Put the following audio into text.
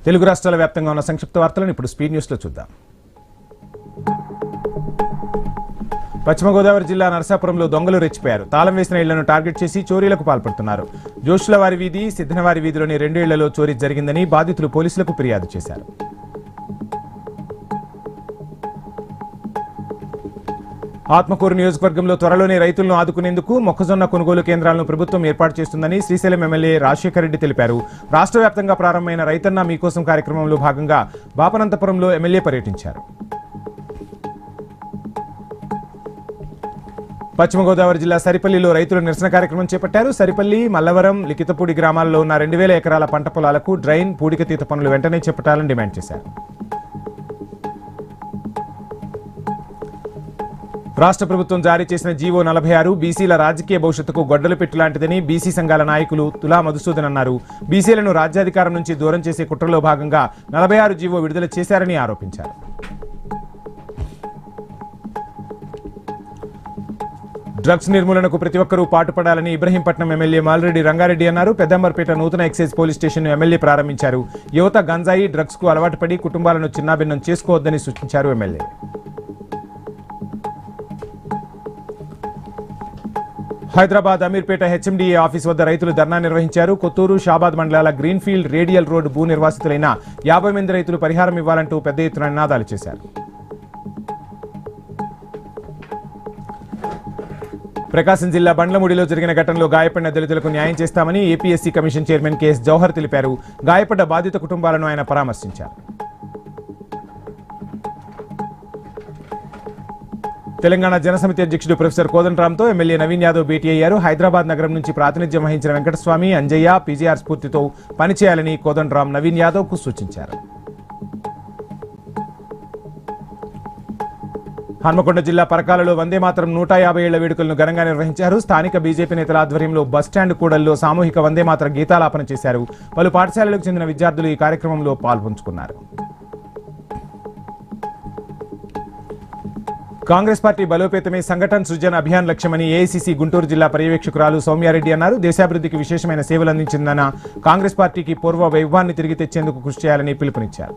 తెలుగు రాష్ట్రాల వ్యాప్తంగా ఉన్న సంక్షిప్త వార్తలను ఇప్పుడు స్పీడ్ న్యూస్ లో చూద్దాం. పశ్చిమ గోదావరి జిల్లా నరసాపురంలో దొంగలు రెచ్చిపోయారు. తాళం వేసిన ఇళ్లను టార్గెట్ చేసి చోరీలకు పాల్పడుతున్నారు. జోషులవారి వీధి, సిద్ధనవారి వీధిలోని 2 ఇళ్లలో చోరీ జరిగిందని బాధితులు పోలీసులకు ఫిర్యాదు చేశారు. ఆత్మకూరు నియోజకవర్గంలో త్వరలోనే రైతులను ఆదుకునేందుకు మొక్కజొన్న కొనుగోలు కేంద్రాలను ప్రభుత్వం ఏర్పాటు చేస్తుందని శ్రీశైలం ఎమ్మెల్యే రాజశేఖర్ రెడ్డి తెలిపారు. రాష్ట్ర వ్యాప్తంగా ప్రారంభమైన రైతన్న మీకోసం కార్యక్రమంలో భాగంగా బాపనంతపురంలో ఎమ్మెల్యే పర్యటించారు. పశ్చిమ గోదావరి జిల్లా సరిపల్లిలో రైతులు నిరసన కార్యక్రమం చేపట్టారు. సరిపల్లి, మల్లవరం, లిఖితపూడి గ్రామాల్లో ఉన్న 2000 ఎకరాల పంట పొలాలకు డ్రైన్, పూడికతీత పనులు వెంటనే చేపట్టాలని డిమాండ్ చేశారు. రాష్ట్ర ప్రభుత్వం జారీ చేసిన జీవో 46 బీసీల రాజకీయ భవిష్యత్తుకు గొడ్డలు పెట్టులాంటిదని బీసీ సంఘాల నాయకులు తులా మధుసూదన్ అన్నారు. బీసీలను రాజ్యాధికారం నుంచి దూరం చేసే కుట్రలో భాగంగా 46 జీవో విడుదల చేశారని ఆరోపించారు. డ్రగ్స్ నిర్మూలనకు ప్రతి ఒక్కరూ పాటుపడాలని ఇబ్రహీంపట్నం ఎమ్మెల్యే మాల్రెడ్డి రంగారెడ్డి అన్నారు. పెద్దంబర్పేట నూతన ఎక్సైజ్ పోలీస్ స్టేషన్ ఎమ్మెల్యే ప్రారంభించారు. యువత గంజాయి, డ్రగ్స్ కు అలవాటు పడి కుటుంబాలను చిన్నాభిన్నం చేసుకోవద్దని సూచించారు MLA. Hyderabad Ameerpet HMDA office వద్ద రైతులు ధర్నా నిర్వహించారు. కొత్తూరు, షాబాద్ మండలాల గ్రీన్ఫీల్డ్, రేడియల్ రోడ్డు భూ నిర్వాసితులైన 50 మంది రైతులు పరిహారం ఇవ్వాలంటూ పెద్ద ఎత్తున నినాదాలు చేశారు. ప్రకాశం జిల్లా బండ్లమూడిలో జరిగిన ఘటనలో గాయపడిన దళితులకు న్యాయం చేస్తామని APSC commission chairman KS Jauhar తెలిపారు. గాయపడ్డ బాధిత కుటుంబాలను ఆయన పరామర్శించారు. తెలంగాణ జనసమితి అధ్యక్షుడు ప్రొఫెసర్ కోదండరాంతో ఎమ్మెల్యే నవీన్ యాదవ్ భేటీ అయ్యారు. హైదరాబాద్ నగరం నుంచి ప్రాతినిధ్యం వహించిన వెంకటస్వామి, అంజయ్య పీజీఆర్ స్ఫూర్తితో పనిచేయాలని కోదండరాం నవీన్ యాదవ్ కు సూచించారు. హన్మకొండ జిల్లా పరకాలలో వందే మాతరం 150 ఏళ్ల వేడుకలను ఘనంగా నిర్వహించారు. స్థానిక బీజేపీ నేతల ఆధ్వర్యంలో బస్టాండ్ కూడల్లో సామూహిక వందే మాతరం గీతాలాపన చేశారు. పలు పాఠశాలలకు చెందిన విద్యార్థులు ఈ కార్యక్రమంలో పాల్పంచుకున్నారు. కాంగ్రెస్ పార్టీ బలోపేతమే సంఘటన్ సృజన్ అభియాన్ లక్ష్యమని ఏఐసీసీ గుంటూరు జిల్లా పర్యవేక్షకురాలు సౌమ్యారెడ్డి అన్నారు. దేశాభివృద్ధికి విశేషమైన సేవలు అందించిందన్న కాంగ్రెస్ పార్టీకి పూర్వ వైభవాన్ని తిరిగి తెచ్చేందుకు కృషి చేయాలని పిలుపునిచ్చారు.